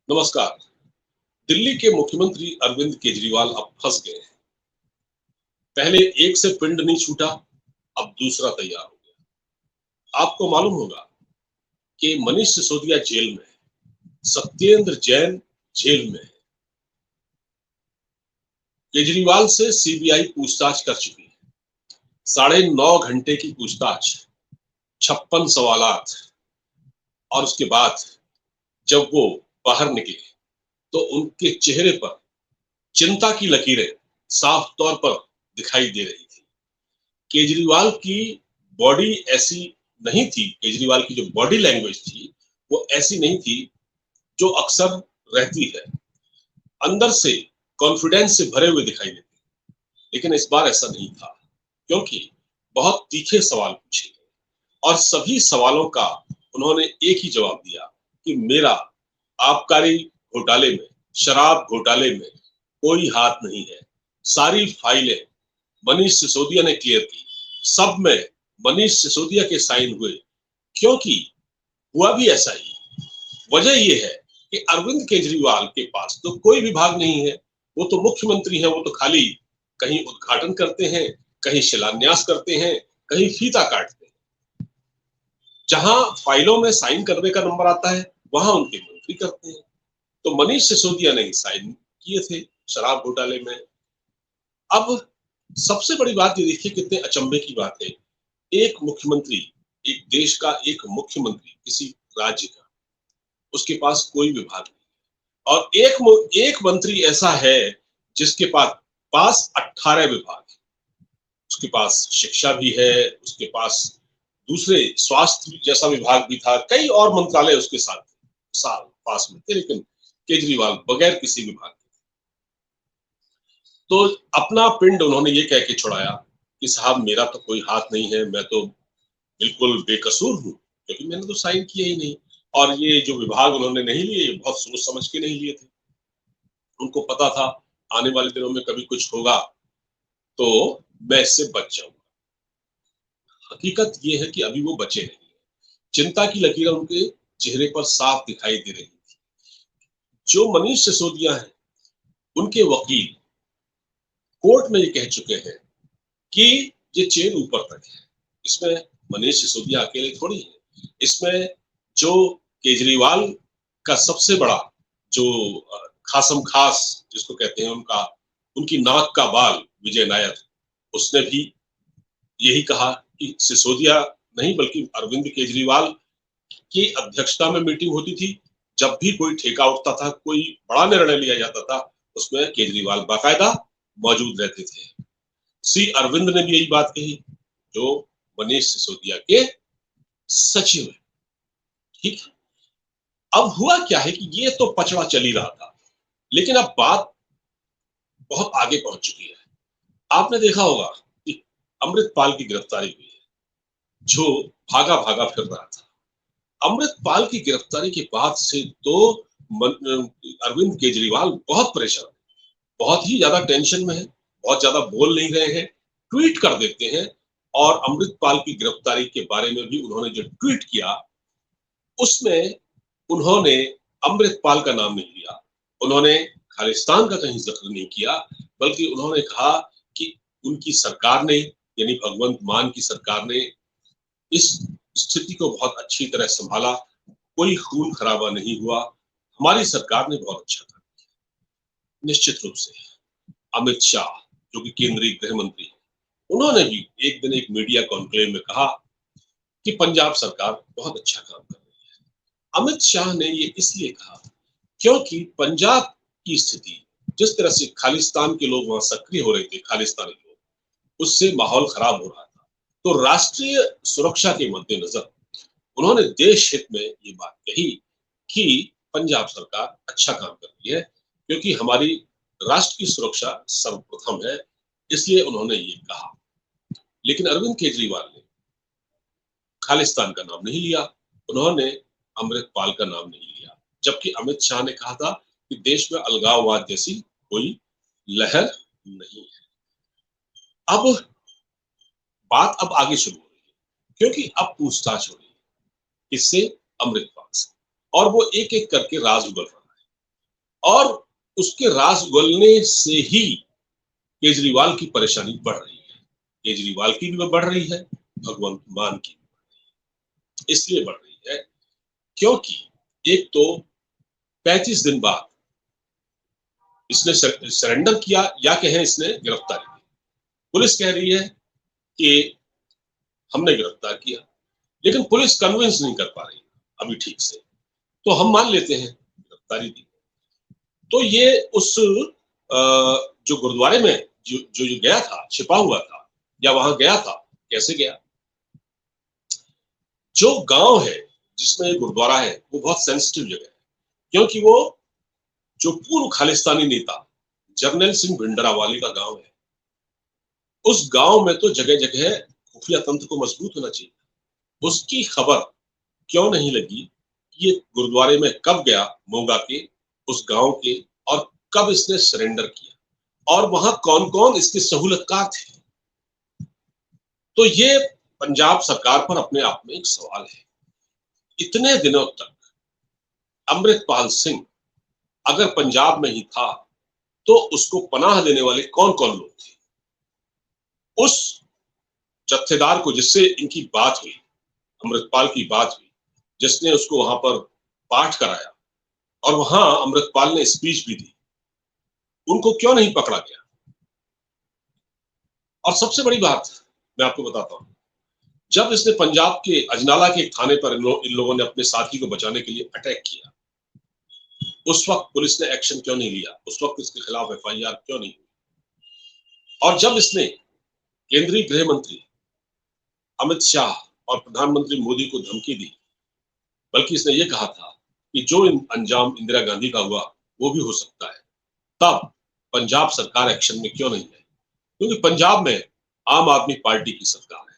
नमस्कार। दिल्ली के मुख्यमंत्री अरविंद केजरीवाल अब फंस गए हैं। पहले एक से पिंड नहीं छूटा, अब दूसरा तैयार हो गया। आपको मालूम होगा कि मनीष सिसोदिया जेल में है, सत्येंद्र जैन जेल में है। केजरीवाल से सीबीआई पूछताछ कर चुकी है। 9.5 घंटे की पूछताछ, 56 सवालात, और उसके बाद जब वो बाहर निकले तो उनके चेहरे पर चिंता की लकीरें साफ तौर पर दिखाई दे रही थी। केजरीवाल की बॉडी ऐसी नहीं थी, केजरीवाल की जो बॉडी लैंग्वेज थी वो ऐसी नहीं थी जो अक्सर रहती है। अंदर से कॉन्फिडेंस से भरे हुए दिखाई देते, लेकिन इस बार ऐसा नहीं था, क्योंकि बहुत तीखे सवाल पूछे गए और सभी सवालों का उन्होंने एक ही जवाब दिया कि मेरा आबकारी घोटाले में, शराब घोटाले में कोई हाथ नहीं है। सारी फाइलें मनीष सिसोदिया ने क्लियर की, सब में मनीष सिसोदिया के साइन हुए, क्योंकि हुआ भी ऐसा ही। वजह यह है कि अरविंद केजरीवाल के पास तो कोई विभाग नहीं है। वो तो मुख्यमंत्री है, वो तो खाली कहीं उद्घाटन करते हैं, कहीं शिलान्यास करते हैं, कहीं फीता काटते हैं। जहां फाइलों में साइन करने का नंबर आता है वहां उनके मंत्री करते हैं। तो मनीष सिसोदिया ने ही साइन किए थे शराब घोटाले में। अब सबसे बड़ी बात ये देखिए, कितने अचंभे की बात है। एक मुख्यमंत्री, एक देश का एक मुख्यमंत्री किसी राज्य का, उसके पास कोई विभाग नहीं, और एक मंत्री ऐसा है जिसके पास पास 18 विभाग है। उसके पास शिक्षा भी है, उसके पास दूसरे स्वास्थ्य जैसा विभाग भी था, कई और मंत्रालय उसके साथ साल पास में थे, लेकिन केजरीवाल बगैर किसी विभाग के। तो अपना पिंड उन्होंने ये कह के छुड़ाया कि साहब मेरा तो कोई हाथ नहीं है, मैं तो बिल्कुल बेकसूर हूँ, क्योंकि मैंने तो साइन किया ही नहीं। और ये जो विभाग उन्होंने नहीं लिए, ये बहुत सोच समझ के नहीं लिए थे। उनको पता था आने वाले दिनों में कभी कुछ होगा तो मैं इससे बच जाऊंगा। हकीकत ये है कि अभी वो बचे नहीं है। चिंता की लकीरें उनके चेहरे पर साफ दिखाई दे रही थी। जो मनीष सिसोदिया है, उनके वकील कोर्ट में ये कह चुके हैं कि ये चेन ऊपर तक है। इसमें मनीष सिसोदिया अकेले थोड़ी है। इसमें जो केजरीवाल का सबसे बड़ा जो खासम खास जिसको कहते हैं, उनका उनकी नाक का बाल विजय नायर, उसने भी यही कहा कि सिसोदिया नहीं बल्कि अरविंद केजरीवाल की अध्यक्षता में मीटिंग होती थी। जब भी कोई ठेका उठता था, कोई बड़ा निर्णय लिया जाता था, उसमें केजरीवाल बाकायदा मौजूद रहते थे। सी अरविंद ने भी यही बात कही, जो मनीष सिसोदिया के सचिव है। ठीक है। अब हुआ क्या है कि ये तो पचड़ा चल ही रहा था, लेकिन अब बात बहुत आगे पहुंच चुकी है। आपने देखा होगा कि अमृतपाल की गिरफ्तारी हुई है, जो भागा भागा फिर रहा था। अमृतपाल की गिरफ्तारी के बाद से तो अरविंद केजरीवाल बहुत परेशान, बहुत ही ज्यादा टेंशन में है, बहुत ज्यादा बोल नहीं रहे हैं, ट्वीट कर देते हैं। और अमृतपाल की गिरफ्तारी के बारे में भी उन्होंने जो ट्वीट किया, उसमें उन्होंने अमृतपाल का नाम नहीं लिया, उन्होंने खालिस्तान का कहीं जिक्र नहीं किया, बल्कि उन्होंने कहा कि उनकी सरकार ने, यानी भगवंत मान की सरकार ने इस स्थिति को बहुत अच्छी तरह संभाला, कोई खून खराबा नहीं हुआ, हमारी सरकार ने बहुत अच्छा काम किया। निश्चित रूप से अमित शाह, जो कि केंद्रीय गृह मंत्री हैं, उन्होंने भी एक दिन एक मीडिया कॉन्क्लेव में कहा कि पंजाब सरकार बहुत अच्छा काम कर रही है। अमित शाह ने ये इसलिए कहा क्योंकि पंजाब की स्थिति, जिस तरह से खालिस्तान के लोग वहां सक्रिय हो रहे थे, खालिस्तानी लोग, उससे माहौल खराब हो रहा था। तो राष्ट्रीय सुरक्षा के मद्देनजर उन्होंने देश हित में ये बात कही कि पंजाब सरकार अच्छा काम कर रही है, क्योंकि हमारी राष्ट्र की सुरक्षा सर्वप्रथम है, इसलिए उन्होंने ये कहा। लेकिन अरविंद केजरीवाल ने खालिस्तान का नाम नहीं लिया, उन्होंने अमृतपाल का नाम नहीं लिया, जबकि अमित शाह ने कहा था कि देश में अलगाववाद जैसी कोई लहर नहीं है। अब बात अब आगे शुरू हो रही है, क्योंकि अब पूछताछ हो रही है किससे? अमृतपाल से। और वो एक एक करके राज उगल रहा है। और उसके रास उगलने से ही केजरीवाल की परेशानी बढ़ रही है। केजरीवाल की भी बढ़ रही है, भगवंत मान की इसलिए बढ़ रही है क्योंकि एक तो 35 दिन बाद इसने सरेंडर किया या कहें इसने गिरफ्तारी दी। पुलिस कह रही है कि हमने गिरफ्तार किया, लेकिन पुलिस कन्विंस नहीं कर पा रही अभी ठीक से, तो हम मान लेते हैं गिरफ्तारी दी। तो ये उस जो गुरुद्वारे में जो गया था, छिपा हुआ था या वहां गया था, कैसे गया? जो गांव है जिसमें गुरुद्वारा है वो बहुत सेंसिटिव जगह है, क्योंकि वो जो पूर्व खालिस्तानी नेता जर्नैल सिंह भिंडरावाले का गांव है। उस गांव में तो जगह जगह खुफिया तंत्र को मजबूत होना चाहिए। उसकी खबर क्यों नहीं लगी कि ये गुरुद्वारे में कब गया, मोगा के उस गांव के, और कब इसने सरेंडर किया, और वहां कौन कौन इसके सहूलतकार थे? तो ये पंजाब सरकार पर अपने आप में एक सवाल है। इतने दिनों तक अमृतपाल सिंह अगर पंजाब में ही था तो उसको पनाह देने वाले कौन कौन लोग थे? उस जत्थेदार को जिससे इनकी बात हुई, अमृतपाल की बात हुई, जिसने उसको वहां पर पाठ कराया और वहां अमृतपाल ने स्पीच भी दी, उनको क्यों नहीं पकड़ा गया? और सबसे बड़ी बात मैं आपको बताता हूं, जब इसने पंजाब के अजनाला के एक थाने पर इन लोगों ने अपने साथी को बचाने के लिए अटैक किया, उस वक्त पुलिस ने एक्शन क्यों नहीं लिया? उस वक्त इसके खिलाफ एफआईआर क्यों नहीं हुई? और जब इसने केंद्रीय गृह मंत्री अमित शाह और प्रधानमंत्री मोदी को धमकी दी, बल्कि इसने ये कहा था कि जो अंजाम इंदिरा गांधी का हुआ वो भी हो सकता है, तब पंजाब सरकार एक्शन में क्यों नहीं है? क्योंकि पंजाब में आम आदमी पार्टी की सरकार है।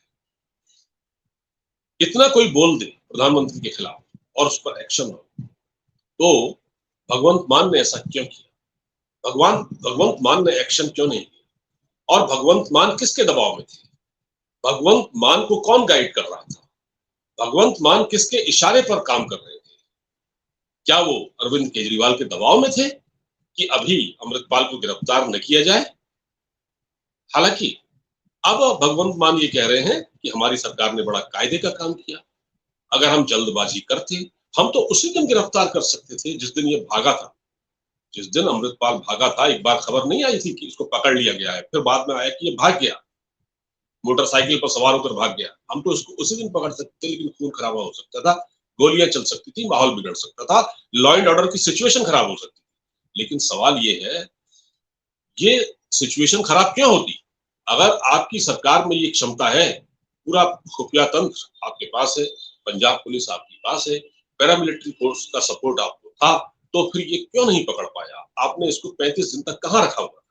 इतना कोई बोल दे प्रधानमंत्री के खिलाफ और उस पर एक्शन हो, तो भगवंत मान ने ऐसा क्यों किया? भगवंत मान ने एक्शन क्यों नहीं किया? और भगवंत मान किसके दबाव में थे? भगवंत मान को कौन गाइड कर रहा था? भगवंत मान किसके इशारे पर काम कर रहे थे? क्या वो अरविंद केजरीवाल के दबाव में थे कि अभी अमृतपाल को गिरफ्तार न किया जाए? हालांकि अब भगवंत मान ये कह रहे हैं कि हमारी सरकार ने बड़ा कायदे का काम किया, अगर हम जल्दबाजी करते हम तो उसी दिन गिरफ्तार कर सकते थे जिस दिन ये भागा था। जिस दिन अमृतपाल भागा था, एक बार खबर नहीं आई थी कि इसको पकड़ लिया गया है, फिर बाद में आया कि ये भाग गया, मोटरसाइकिल पर सवार होकर भाग गया। हम तो इसको उसी दिन पकड़ सकते थे, लेकिन खून खराबा हो सकता था, गोलियां चल सकती थी, माहौल बिगड़ सकता था, लॉ एंड ऑर्डर की सिचुएशन खराब हो सकती थी। लेकिन सवाल ये है, ये सिचुएशन खराब क्यों होती? अगर आपकी सरकार में ये क्षमता है, पूरा खुफिया तंत्र आपके पास है, पंजाब पुलिस आपके पास है, पैरामिलिट्री फोर्स का सपोर्ट आपको था, तो फिर ये क्यों नहीं पकड़ पाया? आपने इसको 35 दिन तक कहाँ रखा हुआ था?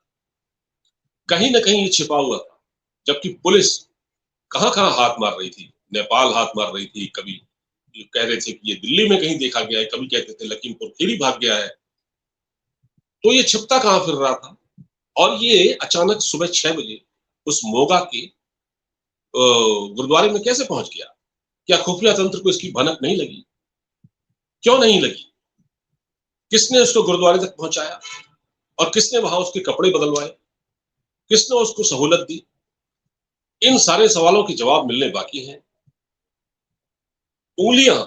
कहीं ना कहीं ये छिपा हुआ था, जबकि पुलिस कहाँ कहाँ हाथ मार रही थी। नेपाल हाथ मार रही थी, कभी ये कह रहे थे कि ये दिल्ली में कहीं देखा गया है, कभी कहते थे लखीमपुर खीरी भाग गया है। तो ये छिपता कहाँ फिर रहा था? और ये अचानक सुबह 6 बजे उस मोगा के गुरुद्वारे में कैसे पहुंच गया? क्या खुफिया तंत्र को इसकी भनक नहीं लगी? क्यों नहीं लगी? किसने उसको गुरुद्वारे तक पहुंचाया और किसने वहां उसके कपड़े बदलवाए? किसने उसको सहूलत दी? इन सारे सवालों के जवाब मिलने बाकी हैं। उंगलियां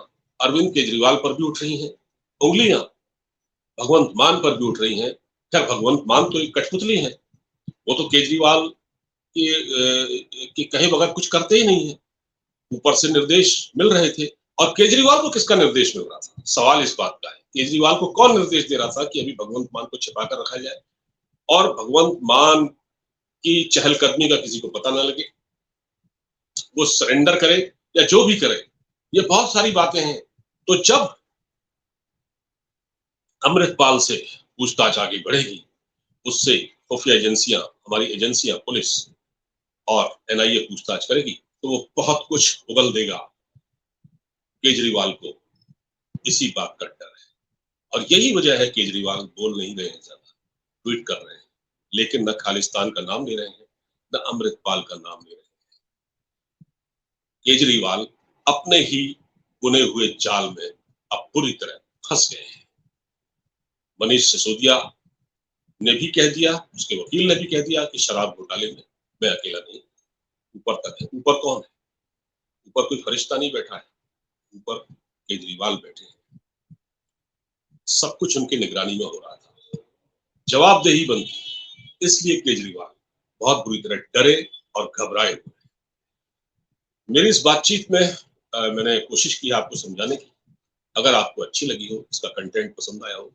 अरविंद केजरीवाल पर भी उठ रही हैं, उंगलियां भगवंत मान पर भी उठ रही हैं। खैर, भगवंत मान तो एक कठपुतली है, वो तो केजरीवाल के कहे बगैर कुछ करते ही नहीं है। ऊपर से निर्देश मिल रहे थे, और केजरीवाल को किसका निर्देश मिल रहा था? सवाल इस बात का है, केजरीवाल को कौन निर्देश दे रहा था कि अभी भगवंत मान को छिपा कर रखा जाए और भगवंत मान की चहलकदमी का किसी को पता ना लगे, वो सरेंडर करे या जो भी करे। ये बहुत सारी बातें हैं। तो जब अमृतपाल से पूछताछ आगे बढ़ेगी, उससे खुफिया एजेंसियां, हमारी एजेंसियां, पुलिस और एनआईए पूछताछ करेगी, तो वो बहुत कुछ उगल देगा। केजरीवाल को इसी बात का डर है, और यही वजह है केजरीवाल बोल नहीं रहे हैं, ज्यादा ट्वीट कर रहे हैं, लेकिन न खालिस्तान का नाम ले रहे हैं, न अमृतपाल का नाम ले रहे हैं। केजरीवाल अपने ही बुने हुए जाल में अब पूरी तरह फंस गए हैं। मनीष सिसोदिया ने भी कह दिया, उसके वकील ने भी कह दिया कि शराब घोटाले में मैं अकेला नहीं, ऊपर तक है। ऊपर कौन है? ऊपर कोई फरिश्ता नहीं बैठा है, ऊपर केजरीवाल बैठे हैं। सब कुछ उनकी निगरानी में हो रहा था, जवाबदेही बनती, इसलिए केजरीवाल बहुत बुरी तरह डरे और घबराए हुए। मेरी इस बातचीत में मैंने कोशिश की आपको समझाने की। अगर आपको अच्छी लगी हो, इसका कंटेंट पसंद आया हो,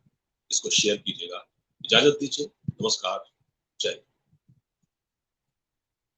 इसको शेयर कीजिएगा। इजाजत दीजिए। नमस्कार। जय हिंद।